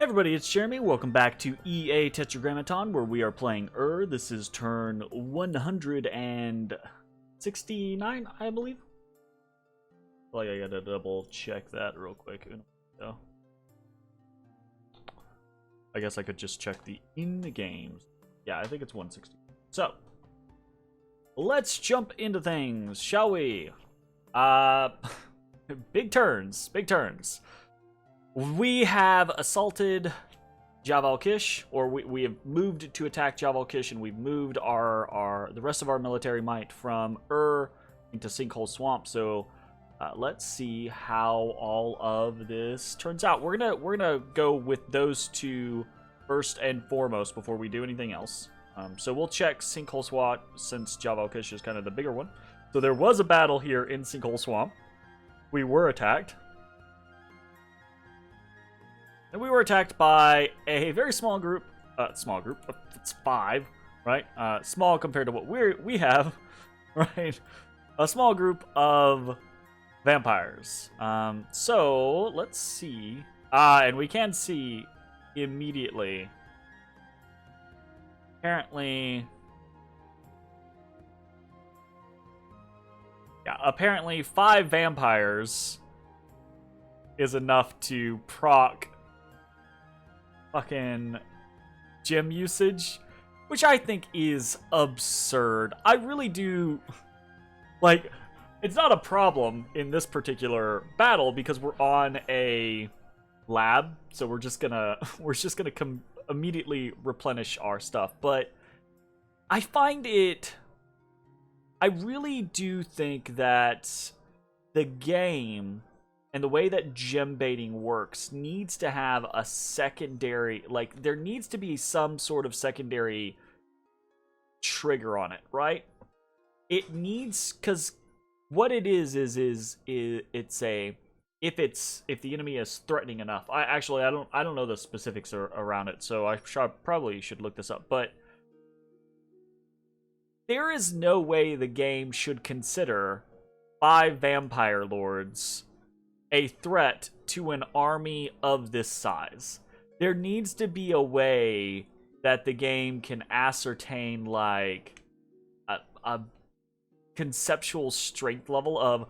Everybody, it's Jeremy. Welcome back to EA Tetragrammaton, where we are playing This is turn 169, I believe. Like, I gotta double check that real quick. So, I guess I could just check the in-games. Yeah, I think it's 160. So, let's jump into things, shall we? Big turns, big turns. We have assaulted Jabal Kish, or we have moved to attack Jabal Kish, and we've moved the rest of our military might from into Sinkhole Swamp. So let's see how all of this turns out. We're gonna go with those two first and foremost before we do anything else. So we'll check Sinkhole Swamp since Jabal Kish is kind of the bigger one. So there was a battle here in Sinkhole Swamp. We were attacked. And we were attacked by a very small group. It's 5, right? Small compared to what we have, right? A small group of vampires. So let's see. And we can see immediately. Apparently, apparently 5 vampires is enough to proc fucking gem usage, which I think is absurd. I really do, like, it's not a problem in this particular battle because we're on a lab, so we're just gonna immediately replenish our stuff. But I really do think that the game and the way that gem baiting works needs to have a secondary, like, there needs to be some sort of secondary trigger on it, right? It needs, because what it is it's a, if the enemy is threatening enough. I don't know the specifics around it, so I probably should look this up, but there is no way the game should consider 5 vampire lords a threat to an army of this size. There needs to be a way that the game can ascertain, like, a conceptual strength level of,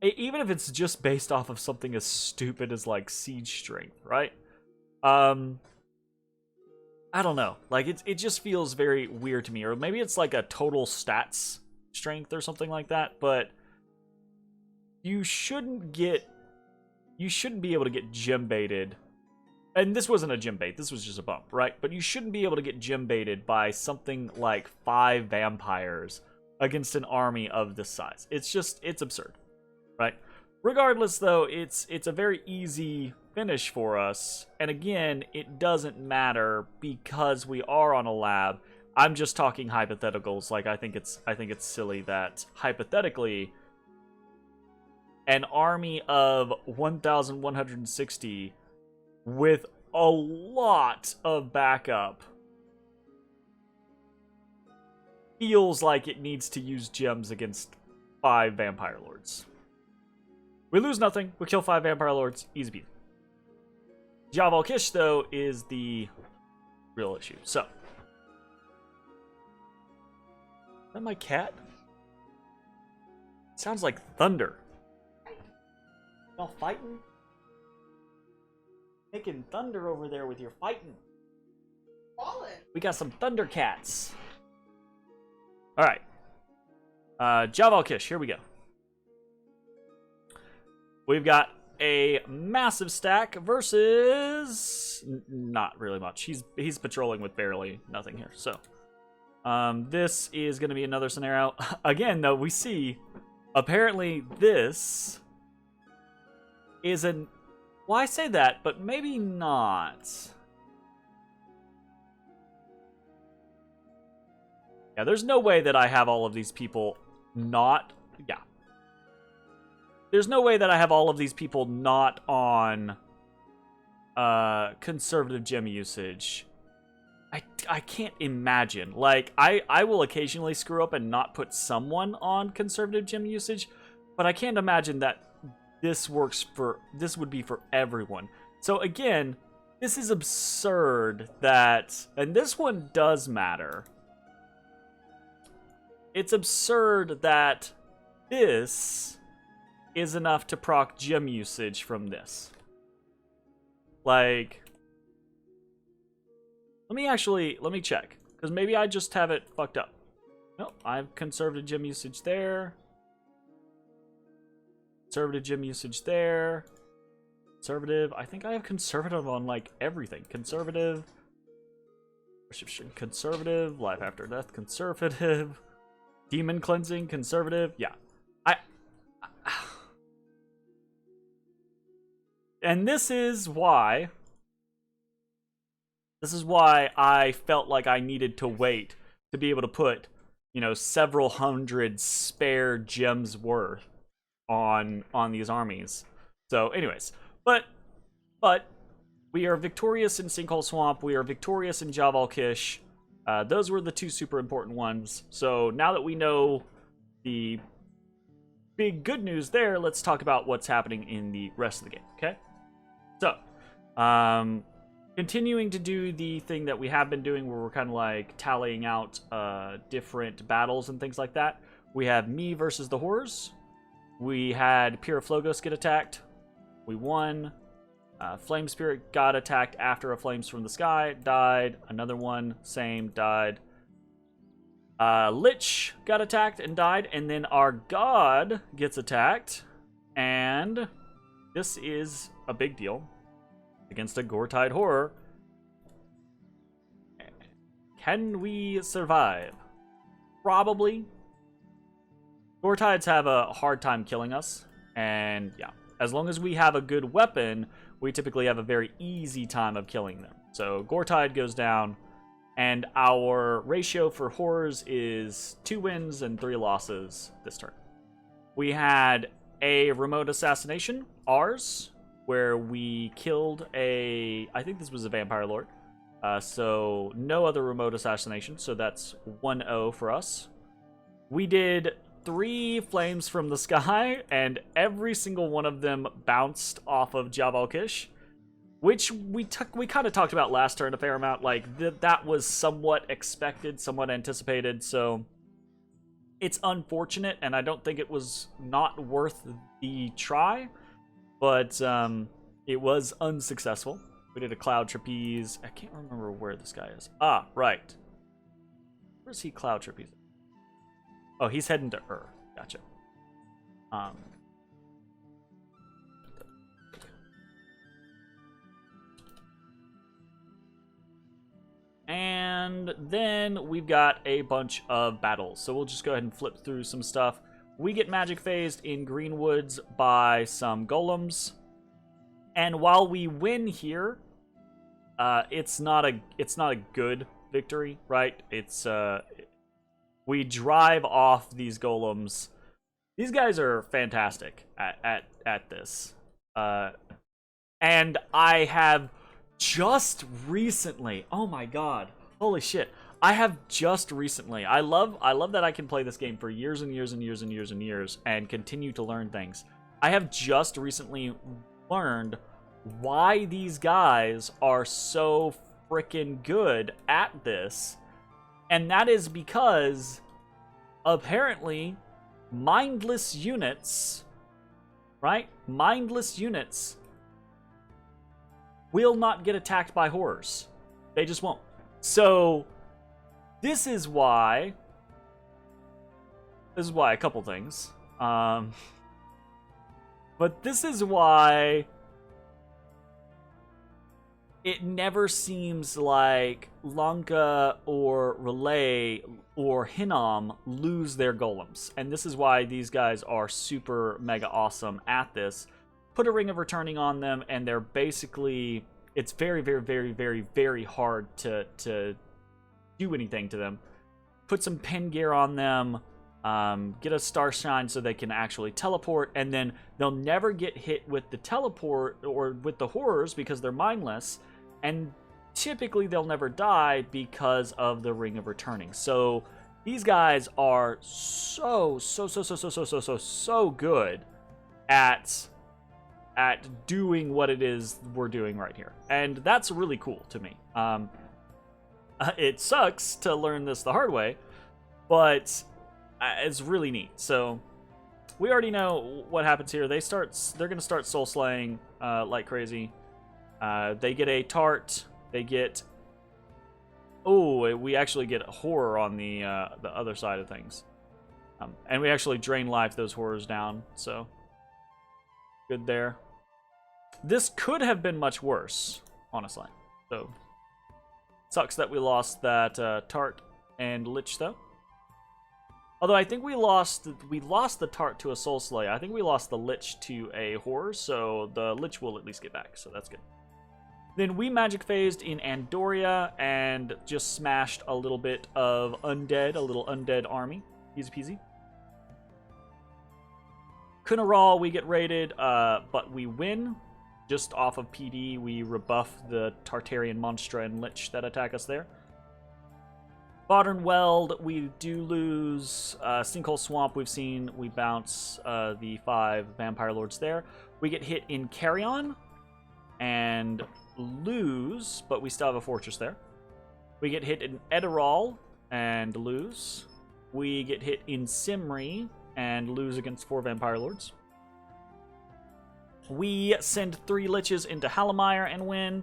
even if it's just based off of something as stupid as, like, siege strength, right? I don't know. Like, it just feels very weird to me. Or maybe it's like a total stats strength or something like that, but you shouldn't be able to get gem baited. And this wasn't a gem bait, this was just a bump, right? But you shouldn't be able to get gem baited by something like 5 vampires against an army of this size. It's absurd, right? Regardless, though, it's a very easy finish for us. And again, it doesn't matter because we are on a lab. I'm just talking hypotheticals. Like, I think it's silly that hypothetically an army of 1,160 with a lot of backup feels like it needs to use gems against 5 vampire lords. We lose nothing. We kill 5 vampire lords. Easy peasy. Jabal Kish, though, is the real issue. So, is that my cat? Sounds like thunder. Y'all fighting? Making thunder over there with your fighting. Fallen. We got some Thundercats. Alright. Jabal Kish, here we go. We've got a massive stack versus not really much. He's patrolling with barely nothing here. So, this is going to be another scenario. Again, though, we see apparently this is an... Well, I say that, but maybe not. Yeah, there's no way that I have all of these people not... Yeah. There's no way that I have all of these people not on conservative gem usage. I can't imagine. Like, I will occasionally screw up and not put someone on conservative gem usage, but I can't imagine that this would be for everyone. So again, This is absurd that, and this one does matter. It's absurd that this is enough to proc gem usage from this. Like, let me check. Because maybe I just have it fucked up. Nope, I've conservative gem usage there. Conservative gem usage there. Conservative. I think I have conservative on like everything. Conservative. Conservative. Life after death. Conservative. Demon cleansing. Conservative. Yeah. And this is why I felt like I needed to wait to be able to put, you know, several hundred spare gems worth on these armies. So anyways, but we are victorious in Sinkhole Swamp. We are victorious in Jabal Kish. Those were the two super important ones. So now that we know the big good news there, let's talk about what's happening in the rest of the game, okay? So, continuing to do the thing that we have been doing where we're kind of like tallying out different battles and things like that. We have me versus the Horrors. We had Pyroflogos get attacked. We won. Flame Spirit got attacked after a Flames from the Sky. Died. Another one, same, died. Lich got attacked and died. And then our God gets attacked. And this is a big deal against a Gore-Tide Horror. Can we survive? Probably. Gore-Tides have a hard time killing us. And yeah, as long as we have a good weapon, we typically have a very easy time of killing them. So Gore-Tide goes down, and our ratio for Horrors is 2 wins and 3 losses this turn. We had a remote assassination, ours, where we killed I think this was a Vampire Lord. So no other remote assassination, so that's 1-0 for us. We did 3 Flames from the Sky, and every single one of them bounced off of Jabal Kish, which we kind of talked about last turn a fair amount. Like, that was somewhat expected, somewhat anticipated, so it's unfortunate, and I don't think it was not worth the try, but it was unsuccessful. We did a Cloud Trapeze. I can't remember where this guy is. Ah, right. Where's he Cloud Trapeze? Oh, he's heading to Gotcha. And then we've got a bunch of battles. So we'll just go ahead and flip through some stuff. We get magic phased in Greenwoods by some golems. And while we win here, it's not a good victory, right? It's we drive off these golems. These guys are fantastic at this. And I have just recently, oh my god, holy shit. I have just recently, I love that I can play this game for years and years and years and years and years and continue to learn things. I have just recently learned why these guys are so freaking good at this. And that is because, apparently, mindless units, right? Mindless units will not get attacked by horrors. They just won't. So, this is why a couple things. But this is why it never seems like Lanka or Relay or Hinnom lose their golems. And this is why these guys are super mega awesome at this. Put a Ring of Returning on them, and they're basically... It's very, very, very, very, very hard to do anything to them. Put some pin gear on them. Get a Starshine so they can actually teleport, and then they'll never get hit with the teleport or with the horrors because they're mindless. And typically they'll never die because of the Ring of Returning. So these guys are so good at at doing what it is we're doing right here. And that's really cool to me. It sucks to learn this the hard way, but it's really neat. So we already know what happens here. They're going to start soul slaying like crazy. They get a tart. They get... Oh, we actually get horror on the other side of things. And we actually drain life those horrors down, so good there. This could have been much worse, honestly. So sucks that we lost that tart and lich, though. Although I think we lost the tart to a soul slay. I think we lost the lich to a horror, so the lich will at least get back, so that's good. Then we magic phased in Andoria and just smashed a little bit of undead, a little undead army. Easy peasy. Kunaral, we get raided, but we win. Just off of PD, we rebuff the Tartarian Monstra and Lich that attack us there. Modern Weld, we do lose. Sinkhole Swamp, we've seen. We bounce the 5 Vampire Lords there. We get hit in Carrion and lose, but we still have a fortress there. We get hit in Edirol and lose. We get hit in Simri and lose against 4 Vampire Lords. We send 3 Liches into Halamire and win.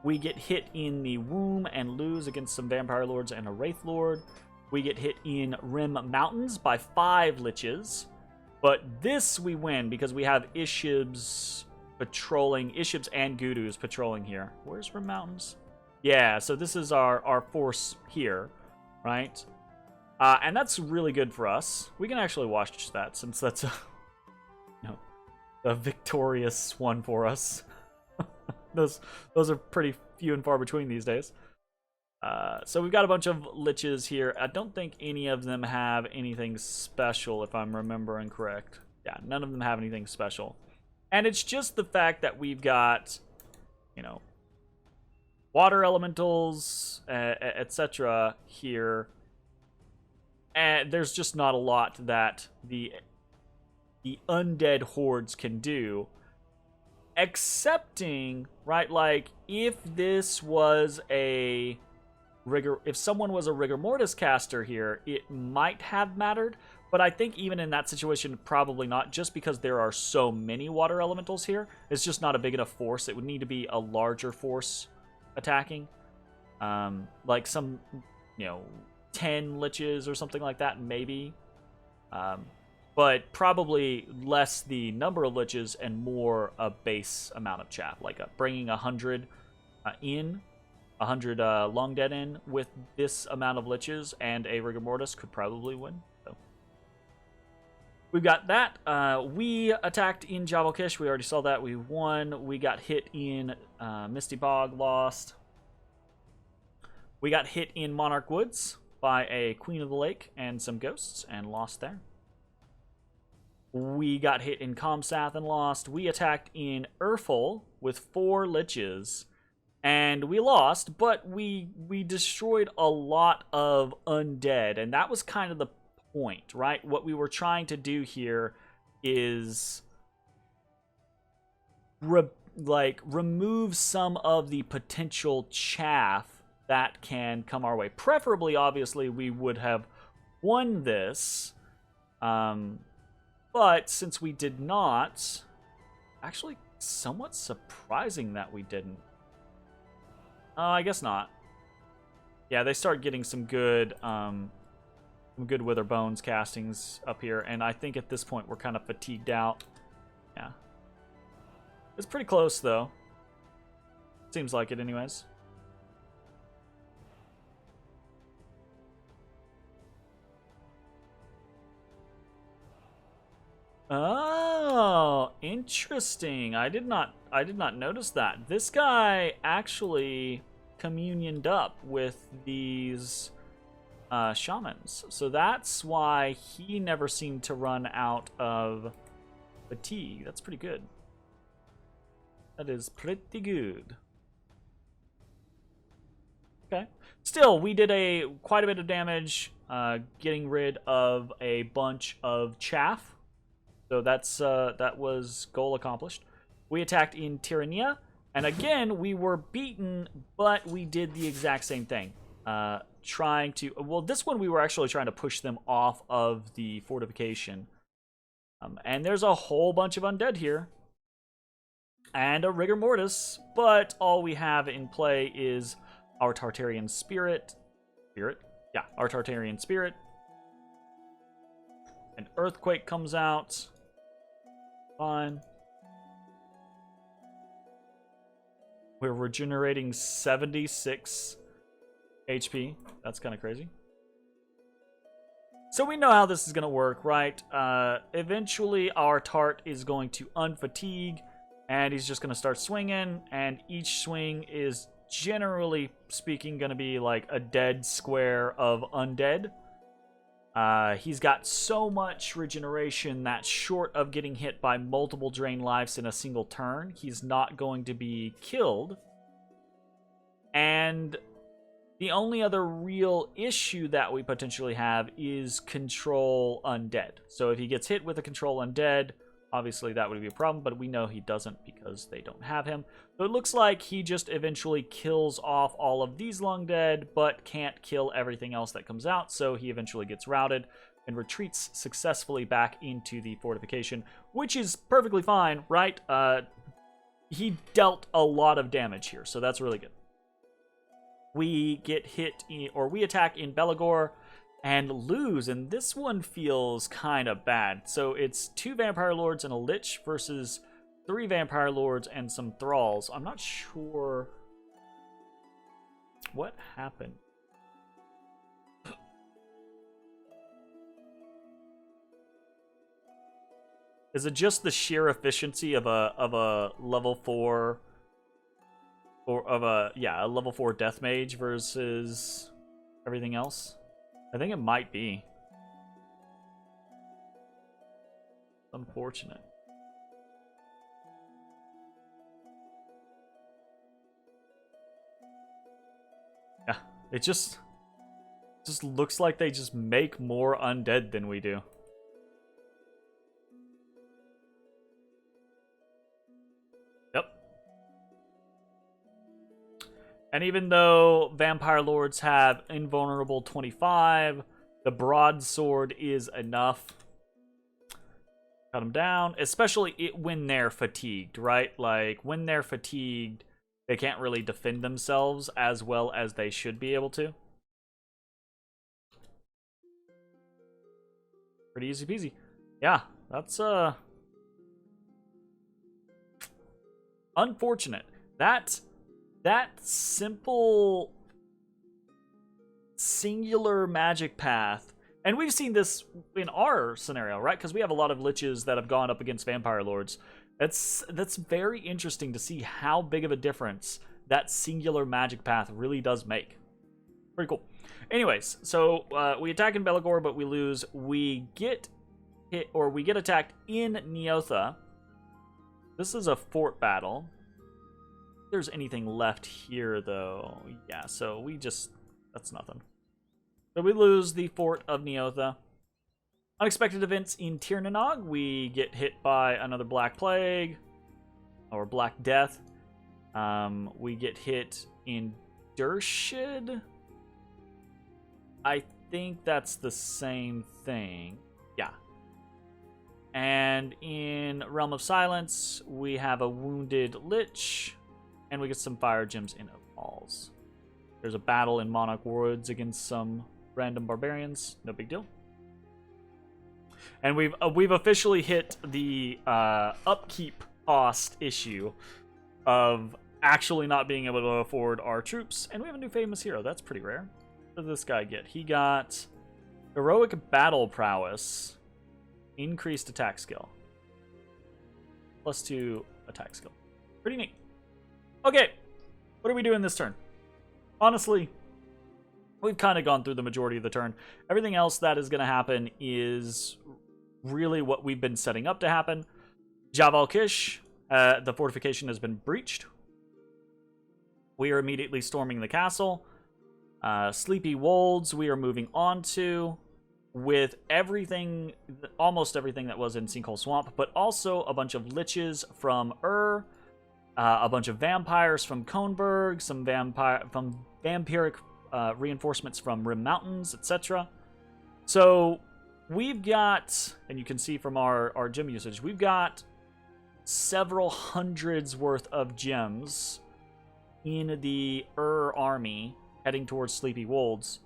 We get hit in the Womb and lose against some Vampire Lords and a Wraith Lord. We get hit in Rim Mountains by 5 Liches. But this we win because we have Ishibs patrolling, Ishibs and Gudus patrolling here. Where's Rim Mountains? Yeah, so this is our force here, right? And that's really good for us. We can actually watch that since that's a victorious one for us. Those are pretty few and far between these days. So we've got a bunch of liches here. I don't think any of them have anything special, if I'm remembering correct. Yeah, none of them have anything special. And it's just the fact that we've got, water elementals, etc. here. And there's just not a lot that the undead hordes can do. Excepting, right, like, if this was if someone was a Rigor Mortis caster here, it might have mattered. But I think even in that situation, probably not, just because there are so many water elementals here. It's just not a big enough force. It would need to be a larger force attacking. Like some, 10 liches or something like that, maybe. But probably less the number of liches and more a base amount of chaff. Like bringing 100 100 long dead in with this amount of liches and a Rigor Mortis could probably win. So we've got that. We attacked in Javalkish. We already saw that. We won. We got hit in Misty Bog, lost. We got hit in Monarch Woods by a Queen of the Lake and some ghosts and lost there. We got hit in Comsath and lost. We attacked in Urfel with 4 liches and we lost, but we destroyed a lot of undead, and that was kind of the point, right? What we were trying to do here is remove some of the potential chaff that can come our way. Preferably, obviously, we would have won this. But since we did not, actually somewhat surprising that we didn't. I guess not. Yeah, they start getting some good Wither Bones castings up here, and I think at this point we're kind of fatigued out. Yeah. It's pretty close, though. Seems like it anyways. Oh, interesting. I did not notice that. This guy actually communioned up with these shamans. So that's why he never seemed to run out of fatigue. That's pretty good. That is pretty good. Okay. Still, we did quite a bit of damage, getting rid of a bunch of chaff. So that was goal accomplished. we attacked in Tyrannia, and again, we were beaten, but we did the exact same thing. Trying to... Well, this one we were actually trying to push them off of the fortification. And there's a whole bunch of undead here. And a rigor mortis, but all we have in play is our Tartarian spirit. Yeah, our Tartarian spirit. An earthquake comes out. Fine. We're regenerating 76 HP. That's kind of crazy. So we know how this is going to work, right? Eventually, our Tart is going to unfatigue, and he's just going to start swinging, and each swing is, generally speaking, going to be like a dead square of undead. He's got so much regeneration that short of getting hit by multiple drain lives in a single turn, he's not going to be killed. And the only other real issue that we potentially have is control undead. So if he gets hit with a control undead, obviously that would be a problem, but we know he doesn't because they don't have him. So it looks like he just eventually kills off all of these long dead, but can't kill everything else that comes out, so he eventually gets routed and retreats successfully back into the fortification, which is perfectly fine, right? He dealt a lot of damage here, so that's really good. We get hit, or we attack in Belagor and lose, and this one feels kind of bad. So it's 2 Vampire Lords and a Lich versus 3 Vampire Lords and some Thralls. I'm not sure what happened. Is it just the sheer efficiency of a level 4 or of a level 4 death mage versus everything else? I think it might be. Unfortunate. Yeah, it just looks like they just make more undead than we do. Yep. And even though Vampire Lords have invulnerable 25, the broadsword is enough. Cut them down, especially when they're fatigued, right? Like, when they're fatigued, they can't really defend themselves as well as they should be able to. Pretty easy peasy. Yeah, that's, unfortunate. That simple singular magic path, and we've seen this in our scenario, right? Because we have a lot of liches that have gone up against Vampire Lords. That's very interesting to see how big of a difference that singular magic path really does make. Pretty cool. Anyways, so we attack in Belagor, but we lose. We get hit, or we get attacked in Neotha. This is a fort battle. If there's anything left here, though, yeah, so we just, that's nothing. So we lose the fort of Neotha. Unexpected events in Tirnanog. We get hit by another Black Plague, or Black Death. We get hit in Dershid. I think that's the same thing. Yeah. And in Realm of Silence, we have a wounded Lich. And we get some fire gems in Oak Halls. There's a battle in Monarch Woods against some random barbarians. No big deal. And we've officially hit the upkeep cost issue of actually not being able to afford our troops. And we have a new famous hero. That's pretty rare. What did this guy get? He got heroic battle prowess, increased attack skill, +2 attack skill. Pretty neat. Okay, what are we doing this turn? Honestly, we've kind of gone through the majority of the turn. Everything else that is going to happen is really what we've been setting up to happen. Javal Kish, the fortification has been breached. We are immediately storming the castle. Sleepy Wolds, we are moving on to. with everything, almost everything that was in Sinkhole Swamp, but also a bunch of liches from a bunch of vampires from Kohnberg, some vampiric reinforcements from Rim Mountains, etc. So we've got, and you can see from our gem usage, we've got several hundreds worth of gems in the army heading towards Sleepy Wolds.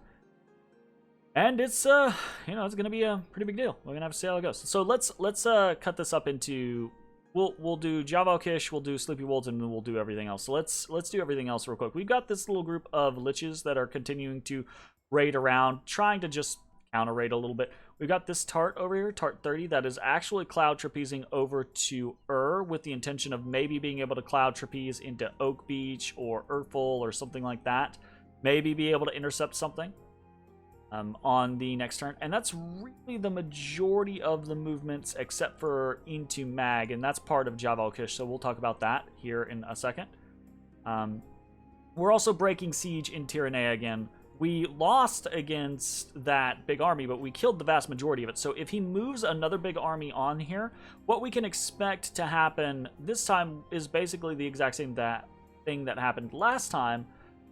And it's it's gonna be a pretty big deal. We're gonna have to see how it goes. So let's cut this up into, we'll do Javalkish, we'll do Sleepy Wolds, and then we'll do everything else. So let's do everything else real quick. We've got this little group of liches that are continuing to raid around, trying to just counter raid a little bit. We've got this tart over here, tart 30, that is actually cloud trapezing over to with the intention of maybe being able to cloud trapeze into Oak Beach or Urful or something like that. Maybe be able to intercept something on the next turn. And that's really the majority of the movements except for into Mag, and that's part of Javalkish, so we'll talk about that here in a second. We're also breaking siege in Tyranea again. We lost against that big army, but we killed the vast majority of it. So if he moves another big army on here, what we can expect to happen this time is basically the exact same thing that happened last time.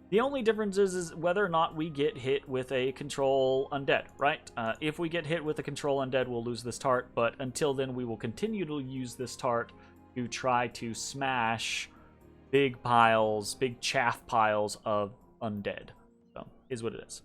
The only difference is whether or not we get hit with a control undead, right? If we get hit with a control undead, we'll lose this tart, but until then, we will continue to use this tart to try to smash big piles, big chaff piles of undead. So, is what it is.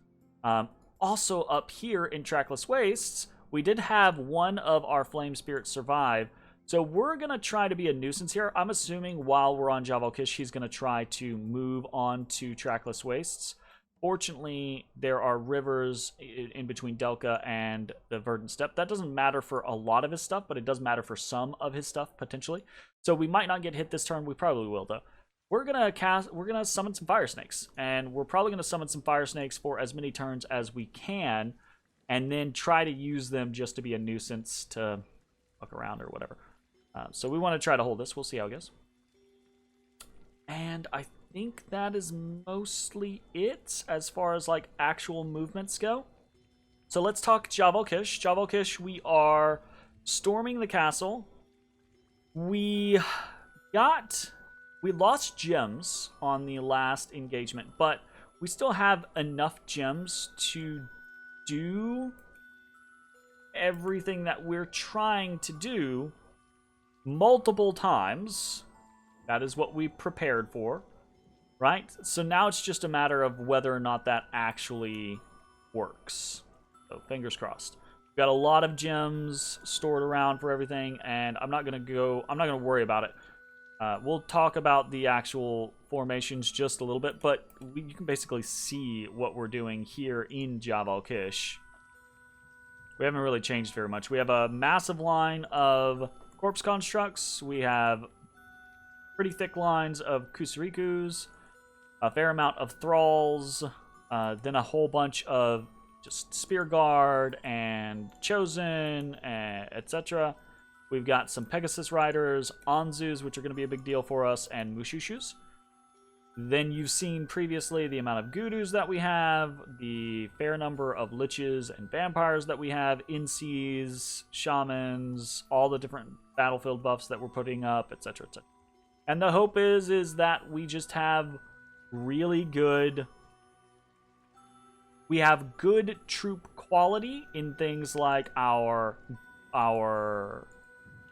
Also, up here in Trackless Wastes, we did have one of our flame spirits survive. So we're going to try to be a nuisance here. I'm assuming while we're on Javalkish, he's going to try to move on to Trackless Wastes. Fortunately, there are rivers in between Delca and the Verdant Steppe. That doesn't matter for a lot of his stuff, but it does matter for some of his stuff, potentially. So we might not get hit this turn. We probably will, though. We're going to summon some Fire Snakes. And we're probably going to summon some Fire Snakes for as many turns as we can. And then try to use them just to be a nuisance to fuck around or whatever. So we want to try to hold this. We'll see how it goes. And I think that is mostly it as far as like actual movements go. So let's talk Javalkish. Javalkish, we are storming the castle. We lost gems on the last engagement, but we still have enough gems to do everything that we're trying to do multiple times. That is what we prepared for, right? So now it's just a matter of whether or not that actually works. So fingers crossed. We've got a lot of gems stored around for everything, and I'm not gonna worry about it. We'll talk about the actual formations just a little bit, but you can basically see what we're doing here in Javalkish. We haven't really changed very much. We have a massive line of corpse constructs. We have pretty thick lines of Kusarikus, a fair amount of thralls, then a whole bunch of just spear guard and chosen, etc. We've got some Pegasus riders, Anzus, which are going to be a big deal for us, and Mushushus. Then you've seen previously the amount of Gudus that we have, the fair number of liches and vampires that we have, Insees, shamans, all the different battlefield buffs that we're putting up, etc., etc. And the hope is that we just have really good... We have good troop quality in things like our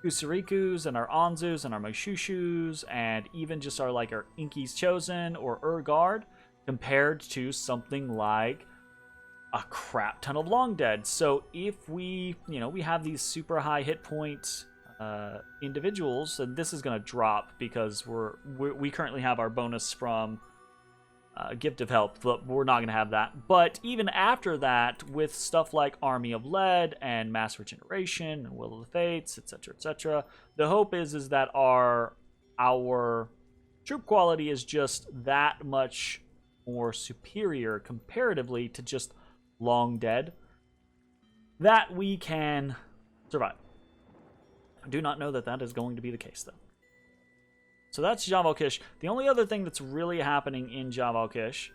Kusarikus and our Anzus and our Mushushus and even just our Inky's Chosen or Urguard compared to something like a crap ton of Long Dead. So if we have these super high hit point individuals, and this is going to drop because we currently have our bonus from Gift of Help, but we're not going to have that. But even after that, with stuff like Army of Lead and Mass Regeneration and Will of the Fates, etc., etc., the hope is that our troop quality is just that much more superior comparatively to just Long Dead, that we can survive. I do not know that that is going to be the case, though. So that's Javalkish. The only other thing that's really happening in Javalkish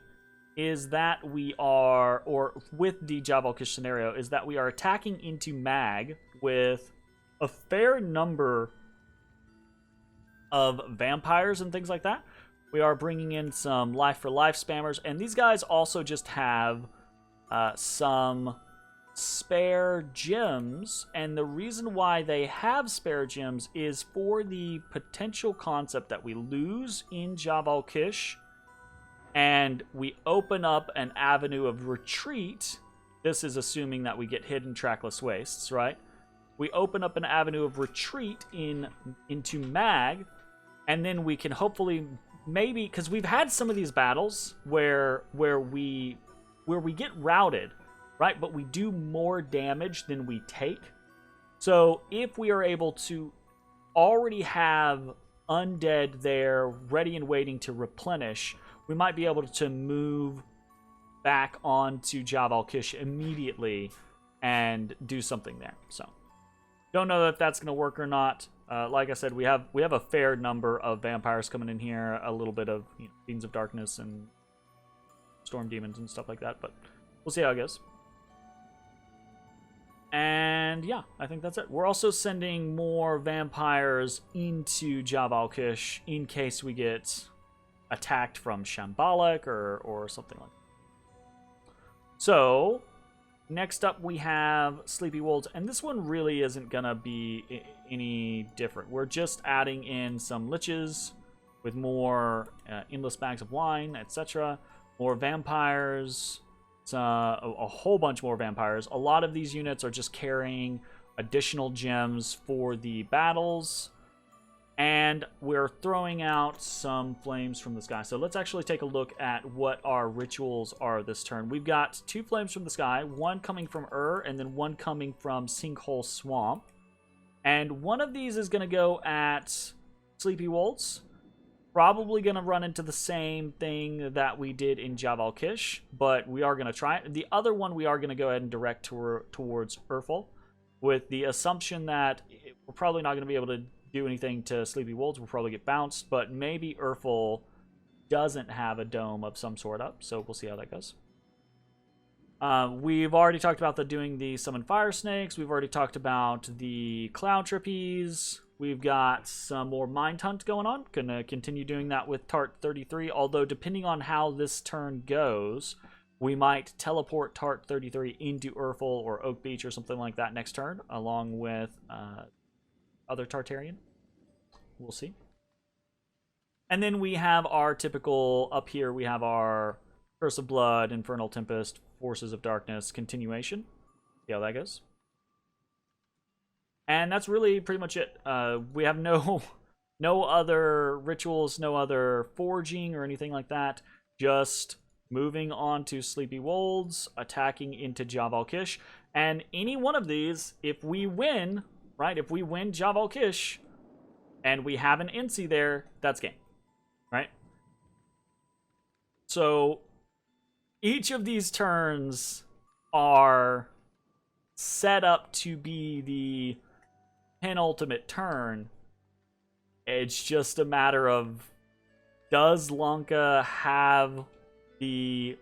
is that we are, or with the Javalkish scenario, is that we are attacking into Mag with a fair number of vampires and things like that. We are bringing in some life for life spammers, and these guys also just have some spare gems, and the reason why they have spare gems is for the potential concept that we lose in Javalkish and we open up an avenue of retreat. This is assuming that we get hidden trackless wastes, right? We open up an avenue of retreat into Mag, and then we can hopefully, maybe, because we've had some of these battles where we get routed, right? But we do more damage than we take. So if we are able to already have undead there ready and waiting to replenish, we might be able to move back onto Javalkish immediately and do something there. So don't know if that's going to work or not. Like I said, we have a fair number of vampires coming in here, a little bit of Fiends of Darkness and Storm Demons and stuff like that, but we'll see how it goes. And yeah, I think that's it. We're also sending more vampires into Javalkish in case we get attacked from Shambolic or something like that. So next up we have Sleepy Wolves, and this one really isn't gonna be any different. We're just adding in some liches with more endless bags of wine, etc. More vampires, a whole bunch more vampires. A lot of these units are just carrying additional gems for the battles, and we're throwing out some flames from the sky. So let's actually take a look at what our rituals are this turn. We've got 2 flames from the sky, one coming from and then one coming from Sinkhole Swamp. And one of these is going to go at Sleepy Wolves. Probably going to run into the same thing that we did in Javalkish, but we are going to try it. The other one we are going to go ahead and direct towards Urfel, with the assumption that we're probably not going to be able to do anything to Sleepy Wolves. We'll probably get bounced, but maybe Urfel doesn't have a dome of some sort up, so we'll see how that goes. We've already talked about doing the Summon Fire Snakes. We've already talked about the Cloud Trapeze. We've got some more Mind Hunt going on. Gonna continue doing that with Tart 33, although depending on how this turn goes, we might teleport Tart 33 into Urfel or Oak Beach or something like that next turn, along with other Tartarian. We'll see. And then we have our typical, up here we have our Curse of Blood, Infernal Tempest, Forces of Darkness, continuation. See how that goes. And that's really pretty much it. We have no other rituals, no other forging or anything like that. Just moving on to Sleepy Wolves, attacking into Javalkish. And any one of these, if we win, right? If we win Javalkish and we have an NC there, that's game, right? So each of these turns are set up to be the penultimate turn. It's just a matter of, does Lanka have the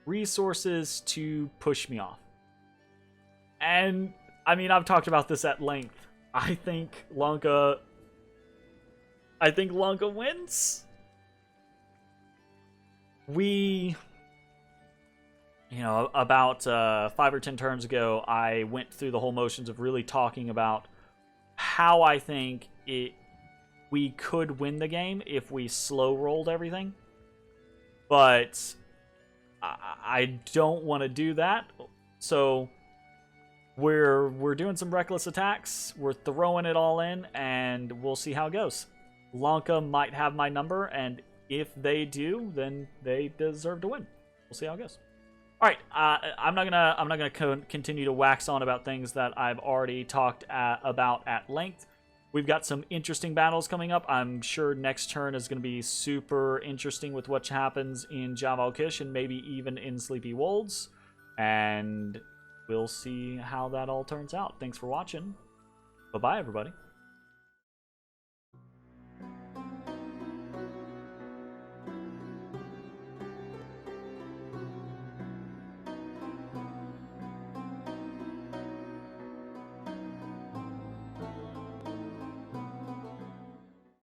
resources to push me off? And I mean, I've talked about this at length. I think Lanka wins. About 5 or 10 turns ago, I went through the whole motions of really talking about how I think we could win the game if we slow rolled everything. But I don't want to do that. So we're doing some reckless attacks. We're throwing it all in, and we'll see how it goes. Lanka might have my number, and if they do, then they deserve to win. We'll see how it goes. All right, I'm not gonna continue to wax on about things that I've already talked about at length. We've got some interesting battles coming up. I'm sure next turn is going to be super interesting with what happens in Javalkish and maybe even in Sleepy Wolves. And we'll see how that all turns out. Thanks for watching. Bye-bye, everybody.